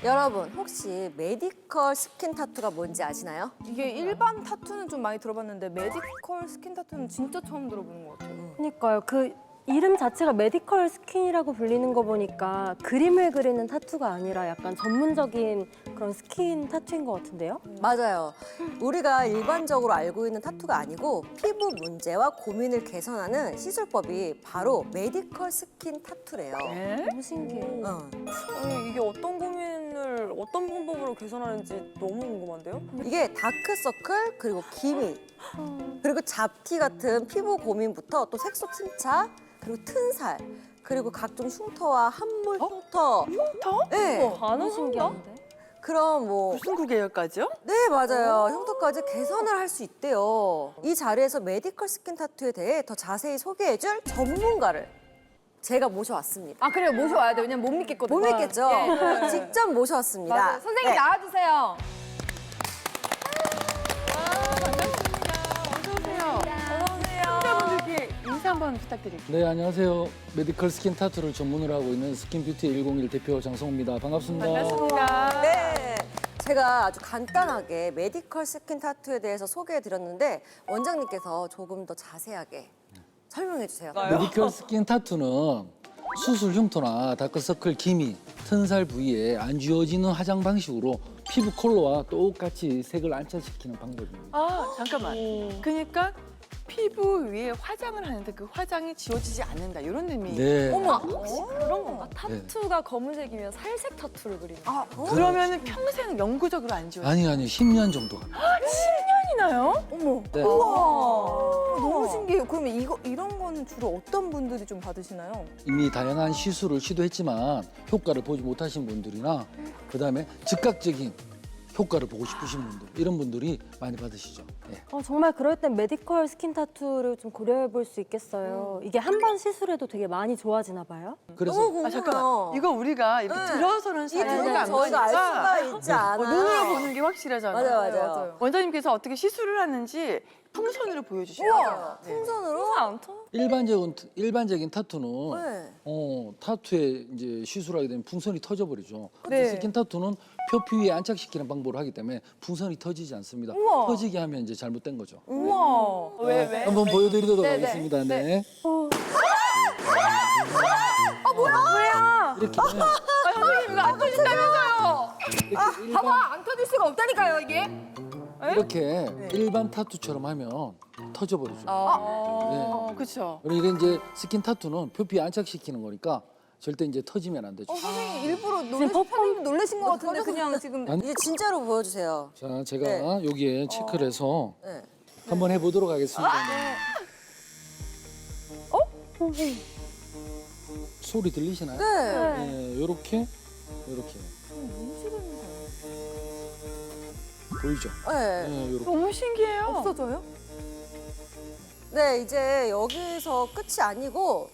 여러분 혹시 메디컬 스킨 타투가 뭔지 아시나요? 이게 일반 타투는 좀 많이 들어봤는데 메디컬 스킨 타투는 진짜 처음 들어보는 것 같아요. 그러니까요. 그 이름 자체가 메디컬 스킨이라고 불리는 거 보니까 그림을 그리는 타투가 아니라 약간 전문적인 그런 스킨 타투인 것 같은데요? 맞아요. 우리가 일반적으로 알고 있는 타투가 아니고 피부 문제와 고민을 개선하는 시술법이 바로 메디컬 스킨 타투래요. 너무 신기해요. 아니 이게 어떤 고민을 어떤 방법으로 개선하는지 너무 궁금한데요? 이게 다크서클 그리고 기미 그리고 잡티 같은 피부 고민부터 또 색소 침착 그리고 튼살 그리고 각종 흉터와 함몰 흉터 흉터? 네. 너무 신기한데? 그럼 뭐 무슨 구계열까지요? 네, 맞아요. 흉터까지 개선을 할 수 있대요. 이 자리에서 메디컬 스킨 타투에 대해 더 자세히 소개해줄 전문가를 제가 모셔왔습니다. 아 그래요 모셔와야 돼. 왜냐면 못 믿겠거든요. 못 믿겠죠? 직접 모셔왔습니다. 맞아요. 선생님 네. 나와주세요. 시청자분들께 인사 한번 부탁드릴게요. 네, 안녕하세요. 메디컬 스킨 타투를 전문으로 하고 있는 스킨뷰티 101 대표 장성호입니다. 반갑습니다. 반갑습니다. 네. 제가 아주 간단하게 메디컬 스킨 타투에 대해서 소개해드렸는데 원장님께서 조금 더 자세하게 설명해주세요. 메디컬 스킨 타투는 수술 흉터나 다크서클, 기미, 튼살 부위에 안 지워지는 화장 방식으로 피부 컬러와 똑같이 색을 안착시키는 방법입니다. 아, 잠깐만. 그러니까 피부 위에 화장을 하는데 그 화장이 지워지지 않는다. 이런 의미. 네. 혹시 그런 건가? 타투가 검은색이면 살색 타투를 그리는 거. 그러면은 평생 영구적으로 안 지워져. 아니, 10년 정도 갑니다. 나요? 어머. 네. 우와. 너무 신기해요. 그러면 이런 거는 주로 어떤 분들이 좀 받으시나요? 이미 다양한 시술을 시도했지만 효과를 보지 못하신 분들이나 그다음에 즉각적인 효과를 보고 싶으신 분들 이런 분들이 많이 받으시죠. 예. 정말 그럴 땐 메디컬 스킨 타투를 좀 고려해 볼 수 있겠어요. 이게 한 번 시술해도 되게 많이 좋아지나 봐요. 그래서 너무 궁금해요. 아, 잠깐만. 이거 우리가 이렇게 네. 들어서는 이 사진을 부분 안 저희가 알 보니까 수가 있지 않아요. 눈으로 보는 게 확실하잖아요. 맞아요. 원장님께서 어떻게 시술을 하는지 풍선으로 보여주시죠. 우와, 풍선으로? 안 터? 일반적인 타투는 네. 타투에 이제 시술하게 되면 풍선이 터져버리죠. 네. 스킨 타투는 표피 위에 안착시키는 방법을 하기 때문에 풍선이 터지지 않습니다. 우와. 터지게 하면 이제 잘못된 거죠. 우와. 왜? 한번 보여드리도록 네, 하겠습니다. 네. 네. 뭐야? 이렇게 아 선생님 이거 안 터진다면서요? 일반, 봐봐 안 터질 수가 없다니까요 이게. 이렇게 일반 타투처럼 하면 터져버리죠. 그렇죠. 그리고 이게 이제 스킨 타투는 표피에 안착시키는 거니까 절대 이제 터지면 안 되죠. 선생님 일부러 사장님 놀라신 것 같은데 그냥 지금 아니, 이제 진짜로 보여주세요. 자, 제가 네. 여기에 체크를 해서 네. 한번 해보도록 하겠습니다. 소리 들리시나요? 네. 네, 요렇게. 보이죠? 네. 네, 요렇게. 너무 신기해요. 없어져요? 네, 이제 여기서 끝이 아니고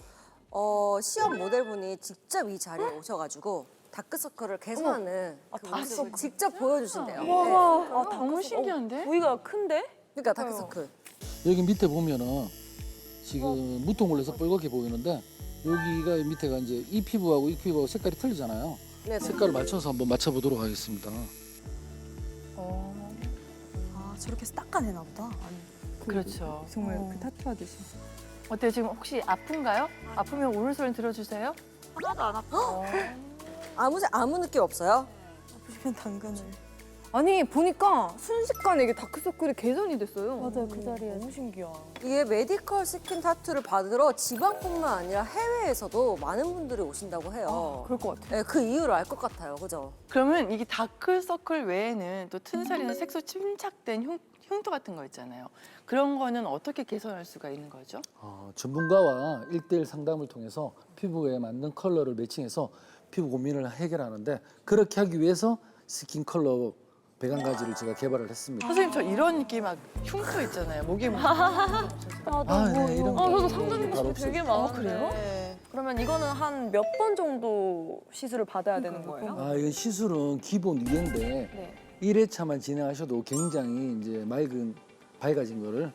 시험 모델분이 직접 이 자리에 오셔가지고 다크서클을 개선하는 그 모습을 직접 보여주신대요. 네. 아, 너무 신기한데? 부위가 큰데? 그러니까 다크서클. 여기 밑에 보면은 지금 무통 올려서 빨갛게 보이는데 여기가 밑에가 이제 이 피부하고 이 피부하고 색깔이 틀리잖아요. 네. 색깔을 맞춰서 한번 맞춰보도록 하겠습니다. 아 저렇게 해서 닦아내나 보다. 그렇죠. 정말 그 타투 하듯이. 어때요? 지금 혹시 아픈가요? 아프면 오는 소리 들어주세요. 아무 느낌 없어요? 아프시면 당근을. 아니 보니까 순식간에 이게 다크서클이 개선이 됐어요. 맞아요, 그 자리에서. 너무 신기해. 이게 메디컬 스킨 타투를 받으러 지방뿐만 아니라 해외에서도 많은 분들이 오신다고 해요. 그럴 것 같아. 네, 그 이유를 알 것 같아요. 그죠? 그러면 이게 다크서클 외에는 또 튼살이나 색소 침착된 흉터 같은 거 있잖아요. 그런 거는 어떻게 개선할 수가 있는 거죠? 전문가와 1대1 상담을 통해서 피부에 맞는 컬러를 매칭해서 피부 고민을 해결하는데 그렇게 하기 위해서 스킨 컬러 101가지를 제가 개발을 했습니다. 선생님 저 이런 느낌 막 흉터 있잖아요. 목에 막. 네, 이런 거. 저도 상담 바로 없어요. 많아요. 그래요? 그러면 이거는 한 몇 번 정도 시술을 받아야 되는 거예요? 이건 시술은 기본 위인데 네. 1회차만 진행하셔도 굉장히 이제 밝아진 거를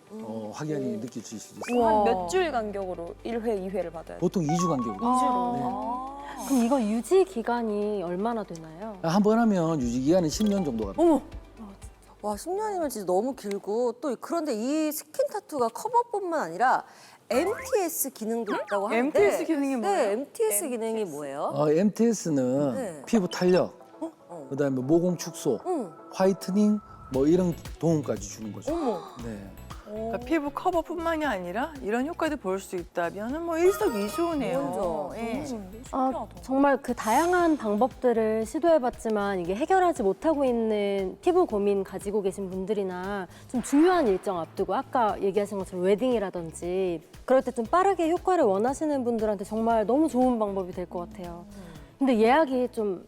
확연히 느끼실 수 있어요. 한 몇 주일 간격으로 1회, 2회를 받아야 돼요? 보통 2주 간격으로. 2주로. 그럼 이거 유지 기간이 얼마나 되나요? 한 번 하면 유지 기간은 10년 정도 갑니다. 와 10년이면 진짜 너무 길고 또 그런데 이 스킨 타투가 커버뿐만 아니라 MTS 기능도 있다고 하는데 MTS 기능이 뭐예요? 네, MTS 기능이 뭐예요? MTS는 네. 피부 탄력, 그다음에 모공 축소, 화이트닝 뭐 이런 도움까지 주는 거죠. 네. 그러니까 피부 커버뿐만이 아니라 이런 효과도 볼 수 있다면은 뭐 일석이조네요. 먼저. 예. 정말 그 다양한 방법들을 시도해봤지만 이게 해결하지 못하고 있는 피부 고민 가지고 계신 분들이나 좀 중요한 일정 앞두고 아까 얘기하신 것처럼 웨딩이라든지 그럴 때 좀 빠르게 효과를 원하시는 분들한테 정말 너무 좋은 방법이 될 것 같아요. 근데 예약이 좀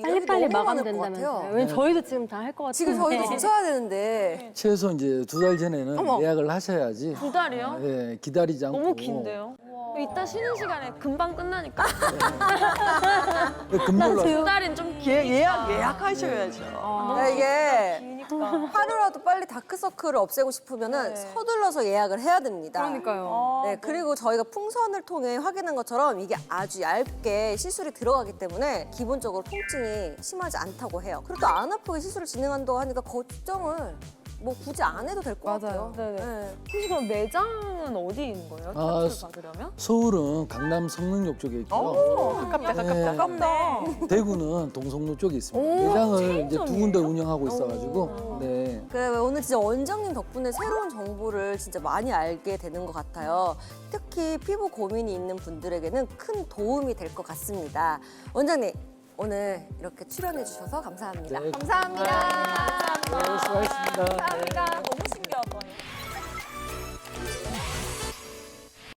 빨리빨리 너무 많을 것 마감된다면서요. 같아요. 왜냐면 저희도 지금 다 할 것 같은데. 지금 저희도 좀 써야 되는데 최소 이제 2달 전에는 예약을 하셔야지. 2달이요? 예, 기다리지 않고. 너무 긴데요? 이따 쉬는 시간에 금방 끝나니까 금요일날 2달은 좀 예약하셔야죠. 그러니까 이게 하루라도 빨리 다크서클을 없애고 싶으면은 서둘러서 예약을 해야 됩니다. 그러니까요. 네, 그리고 저희가 풍선을 통해 확인한 것처럼 이게 아주 얇게 시술이 들어가기 때문에 기본적으로 통증이 심하지 않다고 해요. 그리고 또 안 아프게 시술을 진행한다고 하니까 걱정을 뭐 굳이 안 해도 될 것 같아요. 네네. 네. 혹시 그럼 매장은 어디에 있는 거예요? 아, 타투를 받으려면? 서울은 강남 성능역 쪽에 있고요. 가깝다, 네. 가깝다. 대구는 동성로 쪽에 있습니다. 매장을 이제 두 군데 운영하고 있어가지고. 네. 그래 오늘 진짜 원장님 덕분에 새로운 정보를 진짜 많이 알게 되는 것 같아요. 특히 피부 고민이 있는 분들에게는 큰 도움이 될 것 같습니다. 원장님 오늘 이렇게 출연해 주셔서 감사합니다. 네. 감사합니다. 네, 수고하셨습니다. 감사합니다. 너무 신기해요.